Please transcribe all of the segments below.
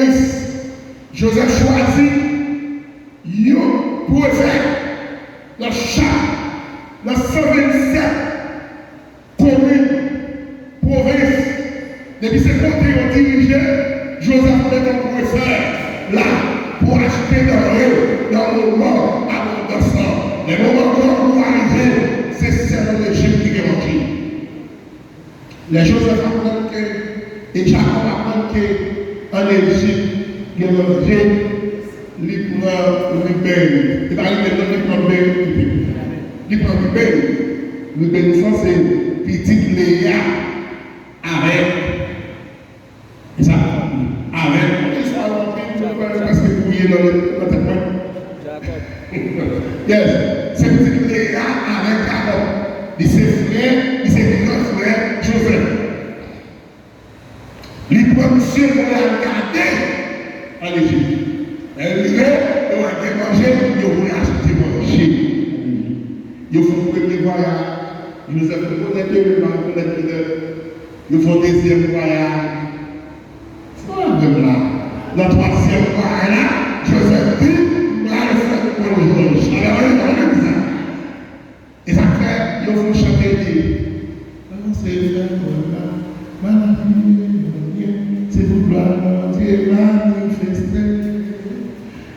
ministre, Joseph choisit pour faire le chat dans 127 communes, provinces. Depuis ces côtés, on dirigeait, Joseph met un préfet là pour acheter dans le moment abondance. Les moments où arriver, c'est l'Égypte qui est mangé. Les Joseph apprennent que, et Jacob apprend qu'en Égypte, il y a mangé. Il prend le bain. Il va aller dans le bain. Il prend le bain. Le bain, c'est petite Léa avec. Ça, avec. Parce que vous voyez dans le tête. Yes. C'est petite Léa avec Jacob. Il s'est frère, il s'est grand frère Joseph. Il prend monsieur pour la garder en Égypte. Elle vient, on a mangé, ils vont acheter manger. Ils font le premier voyage, ils nous ont fait connaître, ils font le deuxième voyage. C'est pas la même là. Le troisième voyage là, Joseph dit, là, il faut pour le jour. Et ça fait, ils vont chanter. C'est pour gloire, mon Dieu, manifester.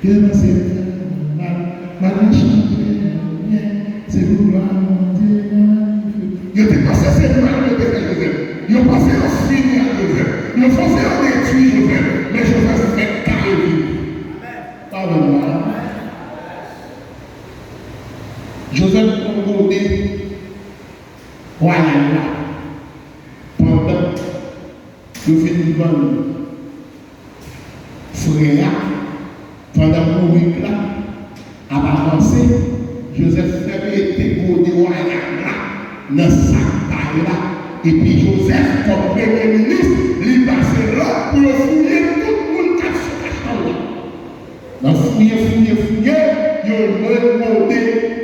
Dieu m'a servi, m'a chanté, c'est pour gloire, mon Dieu, magnifique. Il a passé ses mains de Joseph. Il a passé en signe à Joseph. Il a passé en étui Joseph. Mais Joseph se fait carrément. Pardonne-moi. Joseph a demandé, voilà, pendant qu'il fait une bonne frère. Pendant qu'on week là, à avancer, Joseph fait été pour des royaumes là, dans sa taille là. Et puis Joseph, comme premier ministre, il passe là pour fouiller tout le monde qui a fait là. Dans fouiller, il a remonté,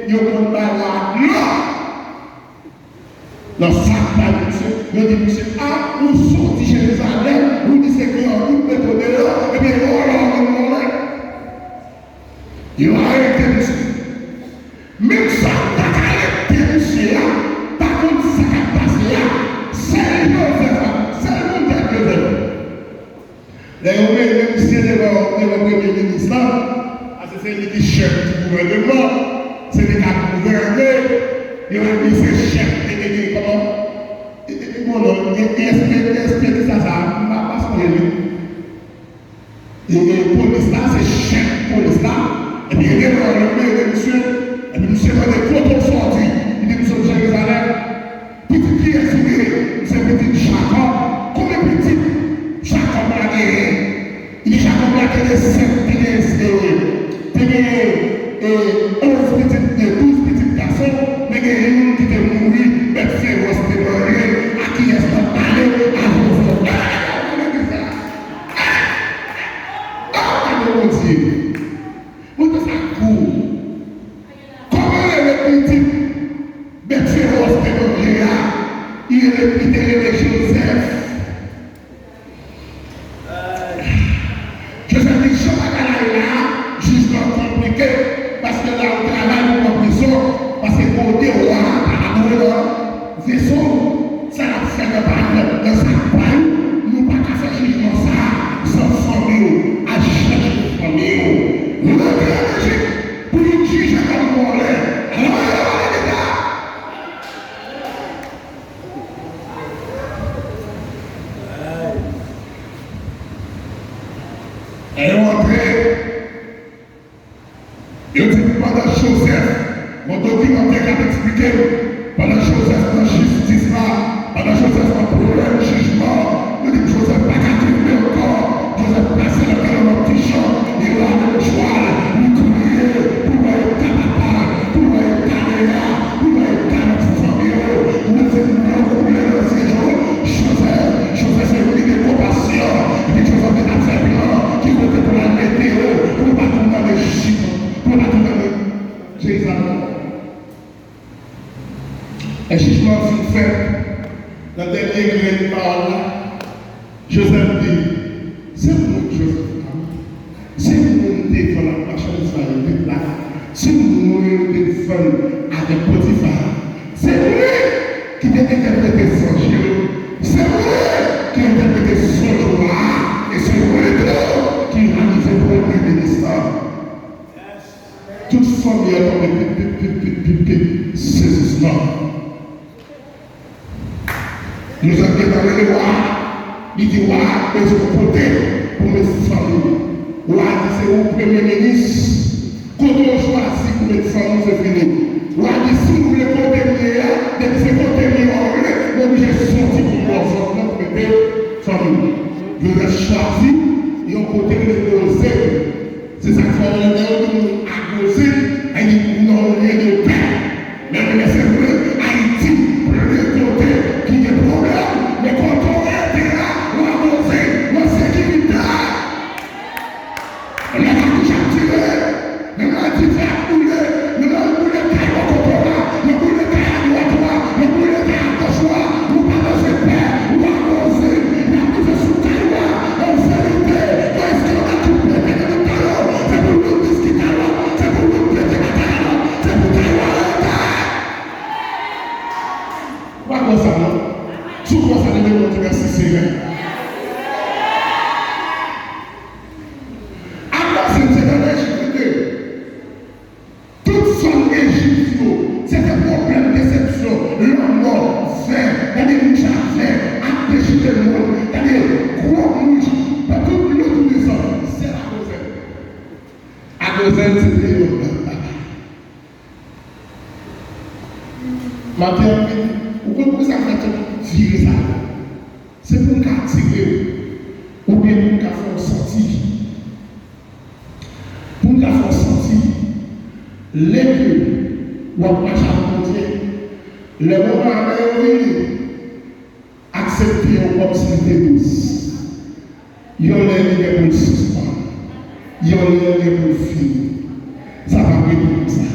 il a monté là. Dans sa taille, monsieur, il a dit, monsieur, ah, nous sortis Jérusalem, nous disons qu'il y a un groupe de là, et bien, on l'a. Il a arrêté monsieur. Même ça, pas arrêté monsieur là, par contre, ça a passé là, c'est le monde de Joseph. Les monsieur de le premier ministre, c'est lui qui chef du gouvernement, c'est lui qui a gouverné, il a dit c'est chef de comment. Est-ce que ça va pas se faire. Et police là, c'est chef police là. Et puis il est dans le monsieur, et puis monsieur va des photos sorties. Il dit, nous sommes Jérusalem. Petit qui est figuré, c'est petit Jacob. Combien petit Jacob l'a gagné? Il dit Jacob l'a gagné 5 11 petits garçons, mais il y a une qui était mourir, mais féroce de mourir, à qui est-ce qu'on parlait, à vous. Ah, mon Dieu! Vous êtes à court. Comment le petit bête féroce de mourir, il est le Joseph. Joseph dit, je vais là, jugement compliqué, parce que là, on travaille en prison, parce que pour dire, ouais, par rapport à vaisseau, ça a fait de parler dans sa poigne, nous pas qu'à faire jugement ça, sans famille, à chercher famille. Nous avons fait pour nous juger comme on l'est. Alors, elle est rentrée. Et on dit pendant Joseph, mon documentaire a expliqué, pendant Joseph dans justice là, pendant Joseph en problème, jugement, on dit Joseph pas qu'à trouver encore, Joseph placé dans le petit champ, il a le joie, il criait, pour être capable, pour être caméra, pour être capable de famille, pour être capable de ces jours, Joseph c'est lui qui est compassion, et puis Joseph est assez blanc, qui compte pour la météo, pour pas tomber dans les chiffres. Pour la tournée, Jérusalem. Un jugement fut fait dans le dernier grain de parole. Joseph dit, c'est pour Joseph. devant la marchandise va là. Si nous téléphone avec Potiphar, c'est lui qui a interprété son jeu. C'est lui qui a interprété son joie. Et c'est lui qui a réalisé le premier ministre. Toute famille a comme saisissement. Nous avons dans le roi, il dit roi, mais je vous côté pour mes familles. Roi dit c'est vous premier ministre. Quand on choisit pour mettre famille, c'est fini. Roi dit si vous voulez contenir, c'est contenir en vrai, mais j'ai sorti pour moi, pour mettre famille. Vous avez choisi, et on continue de doser. C'est ça qu'il faut nous accuser, et nous n'avons rien de paix. Mais c'est vrai, Haïti, le côté qui est problème, mais quand on est là, on va doser la sécurité. On a déjà tiré, on a dit faire couler, on a coulé caille au coton, on a coulé caille à droite, on a coulé caille à gauche, on va doser paix, on va doser, on a coulé sous caille, on fait l'idée, est-ce qu'on a tout pété de talon, c'est pour nous discuter, c'est pour nous péter la talon, c'est pour Taïwan. Pas comme ça, non? Tout comme ça, nous devons merci Seigneur. Alors, c'est dans l'Égypte. Toute son Égypte, c'est un problème de déception. L'homme mort, fait, il y a des mouches à faire, à déchirer le monde, il y a des gros mouches, pas tout le monde des hommes, c'est la Goselle. À Goselle, c'était l'homme. Ma pierre, pourquoi ça fait virer ça? C'est pour nous tirer, ou bien pour nous faire sortir. Pour nous faire sortir, les deux, ou à marcher à côté, les moments à accepter comme si c'était douce. Il y a les pour le suspendre, il y a les pour le finir. Ça va prêter comme ça.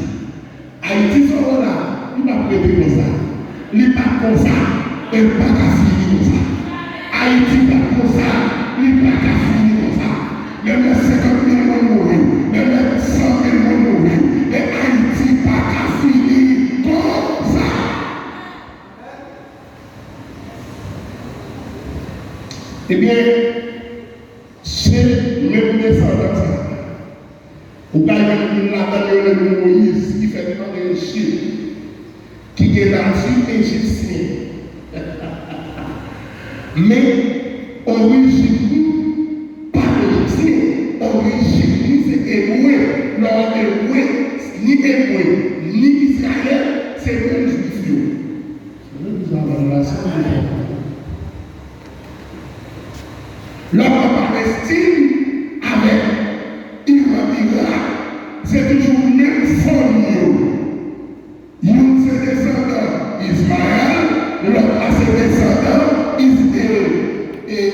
Haïti, ça va là, il va prêter comme ça. Il n'est pas comme ça, il n'est pas qu'à finir comme ça. Haïti n'est pas comme ça, il n'est pas qu'à finir comme ça. Même les 50 000 vont mourir, même les 100 000 vont mourir. Mais Haïti n'est pas qu'à finir comme ça. Eh bien, c'est même descendant. Vous voyez le Moïse qui fait demander un chien. Qui est dans l'Égypte égyptien. Mais origine, pas égyptien, origine, c'est hébreu. Non, hébreu, ni hébreu, ni Israël, c'est même juif. L'homme en Palestine, avec Irak, c'est toujours le même famille. L'un ses descendants Israël, l'autre a ses descendants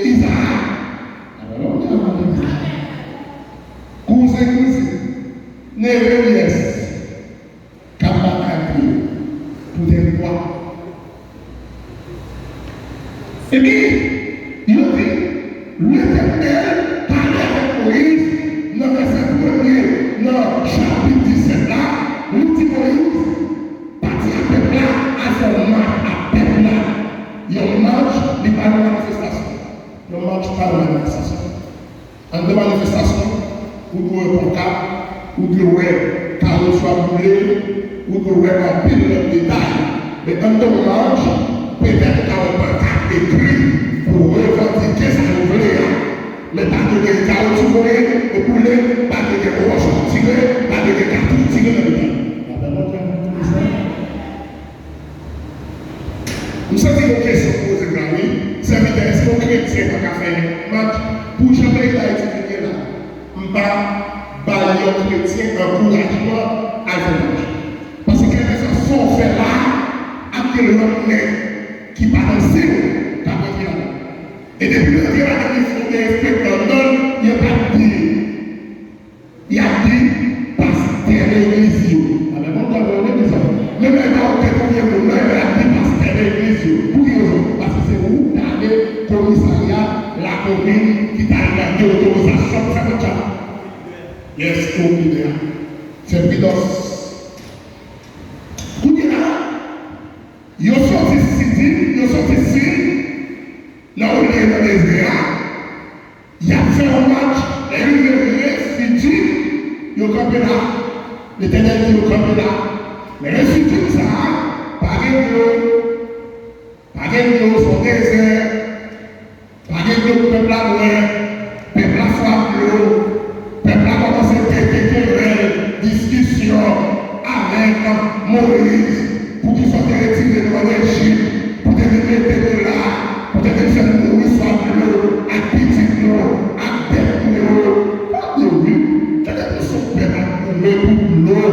Isaac. Cousin, Néhémies, Kabakati, pour des rois. Et puis, il a dit, l'Éternel parlait avec Moïse, dans le verset 1er, dans chapitre 17 là, il dit Moïse, à son marche, à peine là, il y a une marche, il n'y a pas de manifestation. Il y a une marche, pas de manifestation. En deux manifestations, vous devez pour cap, vous devez carreau soit brûlé, vous devez un pile de détails. Mais en deux marches, peut-être qu'on peut pas écrit pour revendiquer ce que vous voulez. Mais pas de carreau tiré, et brûlé, pas de roche tiré, pas de carton tiré dans le temps. Nous sommes une question posée là, oui. C'est est-ce qu'on chrétien n'a faire un match pour jamais il a été là. On ne va pas les chrétiens encouragement à faire match. Parce que les gens sont faits là, après l'homme qui va danser, qui va venir là. Et depuis le temps, il faut des spectateurs, il n'y a pas de dire. Il y a dit, pasteur l'église. Mais bon, on est des hommes. Mais maintenant, on est combien de temps, il y a dit, pasteur l'église. Pour quelle raison? Parce que c'est vous qui avez le commissariat, la commune, qui t'a donné l'autorisation pour faire le job. Yes. extraordinaire. C'est Pidos. Ils sont sortis ici, ils sont sortis ici, là où il est dans les airs. Il a fait un match, et il est Fidji, il est campé là. L'Éternel dit au campé là. Mais les Fidji, ça, pas de l'eau, son désert, pas de l'eau, peuple à boire, peuple à soif l'eau, peuple à commencer à discussion avec Moïse. Pour qu'ils soient retirés de l'Égypte, pour qu'ils remettent là, pour qu'ils faire mourir soit l'eau, à petit l'eau, à bête l'eau. Pas de lui, quel est son peuple pour l'eau,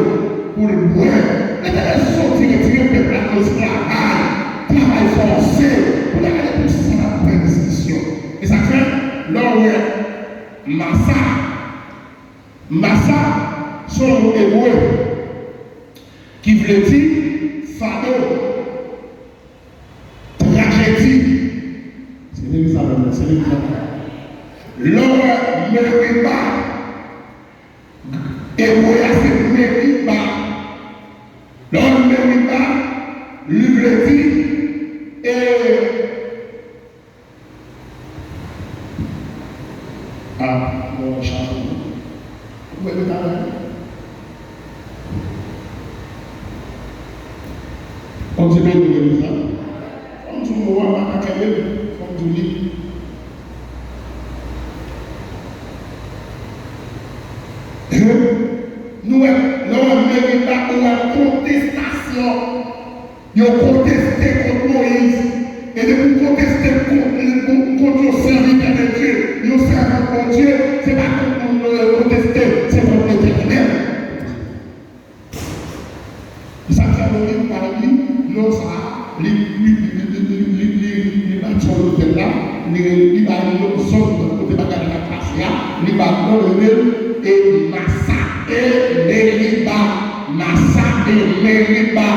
pour le boire. Et quel est son retirer le peuple à l'esclavage, travail forcé, pour la aller pour ça la prédiscussion. Et ça fait, là où est Massa, son hébreu, qui veut dire fardeau, tragédie, c'est l'Élisabeth, c'est l'Élisabeth. L'homme Meriba, et Moya c'est Meriba. L'homme Meriba, lui le dit, et mon chapeau. Vous pouvez m'entendre? On dit bien de ça. On dit moi à quel on dit nous n'avons pas une contestation. Ils ont contesté contre Moïse. Et de vous contester contre le serviteur de Dieu. Ils ont servi contre Dieu. Ce n'est pas contre nous contester, c'est contre l'Éternel. Ça fait mourir par lui. Non, ça, les bâtiments de l'hôtel là, les bâtiments de côté de la classe là, les bâtiments de l'hôtel et Massa et Meriba,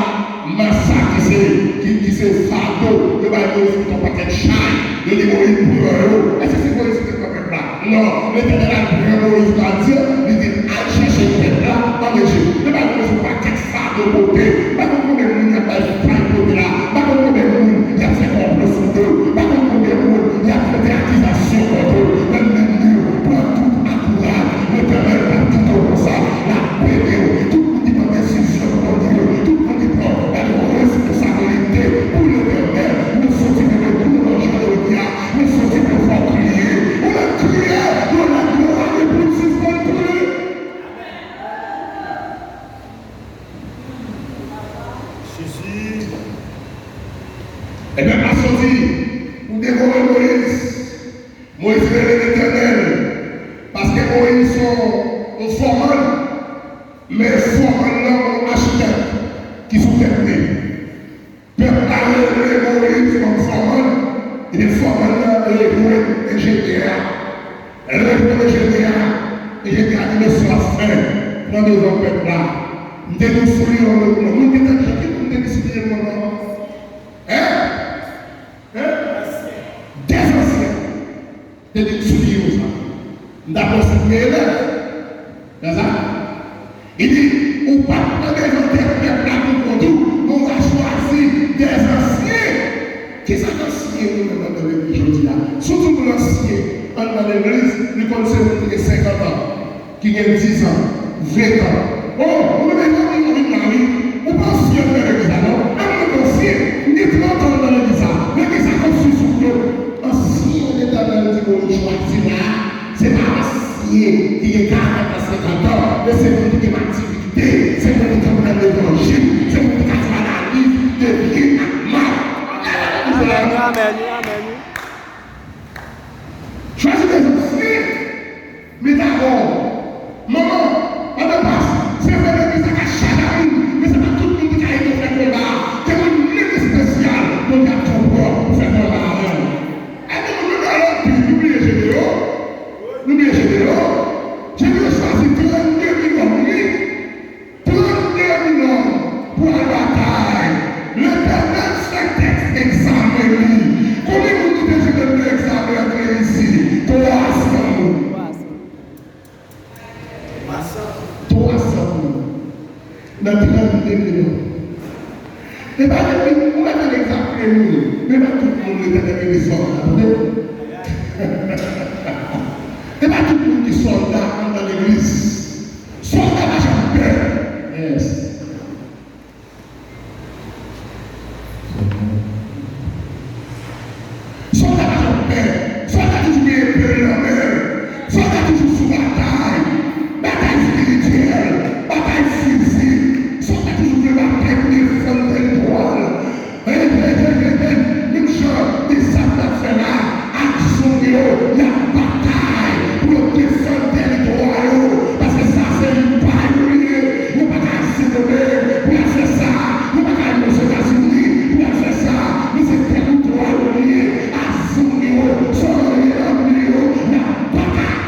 Massa qui c'est fardeau, le bâtiment de ton paquet de chai, de l'hémorroïde pour eux. Est-ce que c'est Moïse qui est comme là? Non, l'Éternel a pris Moïse dans Dieu, il dit, allez chercher le peuple là, dans l'Égypte. Le bâtiment de son paquet de fardeau côté, pas de problème, il n'y a pas de fardeau là, pas de problème, il y a fait complot sur eux, pas de problème, il y a fait des accusations contre eux, même Dieu prend tout à courage, l'Éternel prend tout comme ça, la paix, tout le monde prend des décisions pour Dieu, tout le monde prend la responsabilité pour l'Éternel, nous sommes de tout dans le dia, nous sommes de pouvoir crier, on a crié, on a gloire et pour suspendre. Et bien, à sortir, pour dévorer Moïse, Moïse est l'Éternel, parce que Moïse sont formels, mais formels là, architectes qui sont terminés. Peuple a révélé Moïse comme formel, et les formels là, et GTA. Elle révèle GTA, et GTA dit, mais soit fait, prends des hommes peuple là. Nous devons souligner le monde, nous devons décider le monde. Des anciens, des souliers, d'abord c'est élève. C'est ça? Il dit, ou pas des interprètes là pour tout, on va choisir des anciens. Qu'est-ce que l'ancien nous dans l'église aujourd'hui là? Surtout pour l'ancien, dans l'église, nous connaissons qui a 50 ans, qui a 10 ans, 20 ans. Oh, vous avez une Marie, ou pas ancien dans l'église là, non? Un ancien, il est 30 ans dans l'église là, l'église a construit sur nous. Ancien l'Éternel dit qu'on choisit là, c'est pas ancien qui est 40 à 50 ans, mais c'est pour qui est activité, c'est pour qui est dans l'évangile, c'est pour qui est dans la vie de vie à mort. Amen. Choisis des anciens, mais d'abord, maman, on ne passe, c'est vrai que ça a chaque mais c'est pas tout le monde qui a été fait là, c'est une ligne spéciale pour faire ton corps, pour faire ton art. Nous les généraux, j'ai vu choisir dans 30 minutes. Et pas que on a un exemple, mais pas tout le monde est dans les soldats. Et pas tout le monde qui est soldat dans l'église. Soldat n'a jamais peur. Yes. Soldat n'a jamais peur. Soldat toujours bien peur dans la mer. Soldat toujours sous bataille. Bataille spirituelle. Bataille physique. Soldat toujours bien bataille pour défendre les droits. Même gens, des sables fait là, action, il y a bataille pour défendre les droits. Parce que ça, c'est une paille. Nous ne pouvons pas se donner pour faire ça. Nous ne pouvons pas aller aux États-Unis pour faire ça. Mais c'est territoire lié à son niveau, son niveau, la bataille.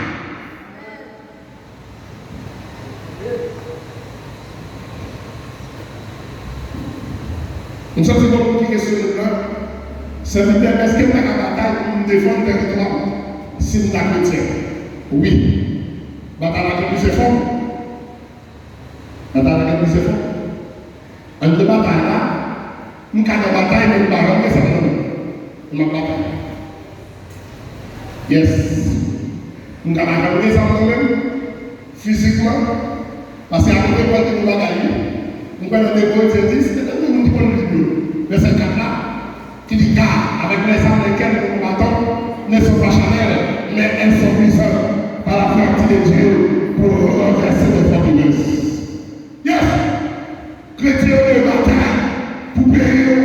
Nous sommes dans une question là. Serviteur, est-ce que tu as une bataille pour défendre le territoire si vous êtes chrétien? Oui. Bataille avec plus fort. Bataille avec plus fort. En deux batailles là, nous avons une bataille, mais nous avons ça nous. Nous avons bataille. Yes. Nous avons ça nous-mêmes, physiquement, parce qu'à côté de nous bataille, nous avons des points de 10, c'est nous qui avons le vidéo. Verset 4 là. Qui dit car avec les armes lesquelles nous combattons ne sont pas charnelles, mais elles sont puissantes par la force de Dieu pour renverser les forteresses. Yes! Chrétien de bataille pour payer,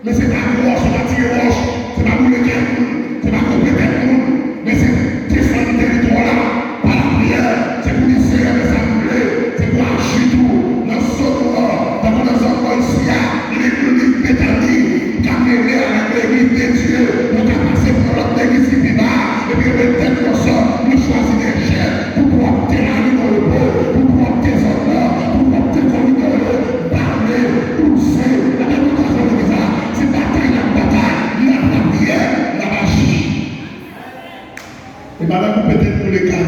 mais c'est pas roche, c'est pas tirer roche, c'est pas bouler quelqu'un, c'est pas couper quelqu'un, mais c'est défendre le territoire là par la prière, c'est pour lycée avec sa brûlée, c'est pour agir tout dans ce endroit, dans nos endroits ici, l'église métallique. Amener avec l'église de Dieu, nous avons passé par notre église qui bas, et puis peut-être que ça, nous choisissons des chefs pour pouvoir obtenir dans le pot, pour pouvoir obtenir son nom, pour pouvoir obtenir dans le parler, pousser, la réputation de ça, c'est bataille, la prière, la magie. Et madame, peut-être pour les cas,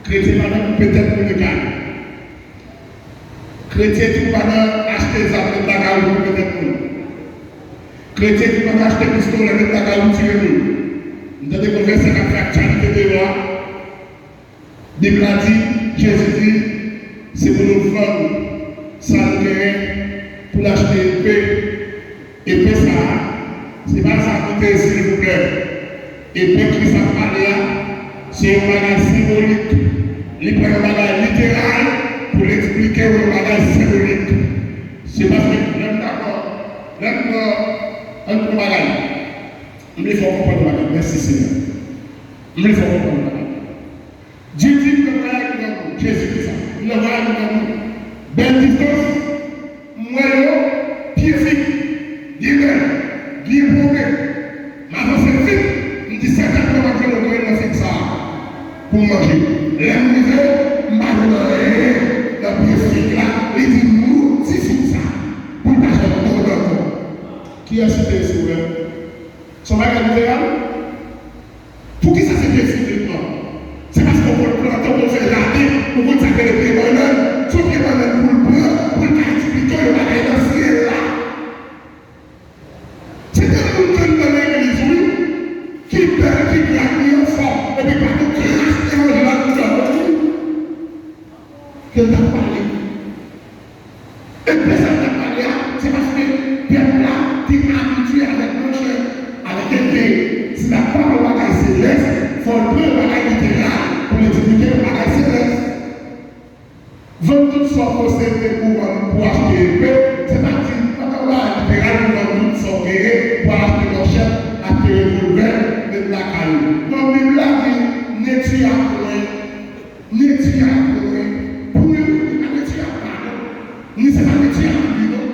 chrétien, madame, peut-être pour les cas. Chrétien, tu vas acheter des armes de bagarre, peut-être pour nous. Chrétien qui va acheter des pistolet avec la gamme tirée. Nous avons découvert ce qu'a fait actualité de loi. La Bible a dit, Jésus dit, c'est pour nous vendre ça pour l'acheter épée. Épée ça, c'est pas ça coûter s'il vous plaît. Épée qui ça parle là, c'est un bagage symbolique. Il prend un bagage littéral pour l'expliquer un bagage symbolique. C'est parce que même d'accord. Un peu malade. Il me faut comprendre malade. Merci Seigneur. Il me faut comprendre malade. Dieu dit que le voyage nous Jésus dit ça. Le voyage nous belle distance, moyen, pied fixe, bien paumé. Maintenant c'est vite. Il dit 50 km de moyen dans ça pour manger. L'amour, malheureux, le pied fixe là, il dit nous, c'est ça. Pour pas faire le monde. Qui a cité ce problème? Son bagage littéral? Pour qui ça s'est fait physiquement? C'est parce qu'on peut le planter, on peut le faire garder, on peut le savoir les prémoneurs, sauf que les prémoneurs pour le prendre, pour le expliquer le bagage dans ce ciel là. C'est un monde qui est dans l'église, oui, qui perd, qui claque, qui est fort, et puis pas tout crache, et on est là tout ça. Qu'elle t'a parlé. Et puis ça t'a parlé, c'est parce que Pierre là, tu es habitué avec mon cher, avec quelqu'un. Si la parole de bagaille céleste, il faut le prendre le bagaille littéral pour l'expliquer le bagaille céleste. Vendre tout son possédé pour acheter une paix, c'est pas dit, quand on va littéral, on vend tout son guerrier pour acheter mon chef, acheter un revolver, de la caillou. Donc, même là, n'est-il à point, n'est-il à point, pour nous, n'est-il à pas, ni c'est pas n'est-il à plus, non,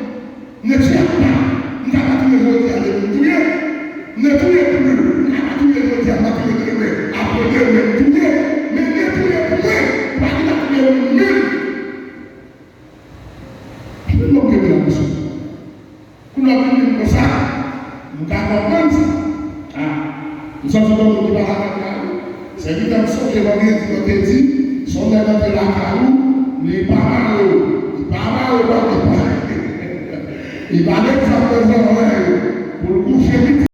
n'est-il à pas. Nous avons tous les autres à l'étudier. Ne tuez plus. Nous avons tous les autres à l'étudier. Apprenez à l'étudier. Mais ne tuez plus. Parce qu'il a tué nul. Je vais m'occuper de la mission. Nous avons vu comme ça. Nous avons compris. Nous sommes dans le débat à la carou. C'est évidemment ce que l'on dit, son élève de la carou, les parents. Papa, il va aller faire des oreilles pour le coucher vite.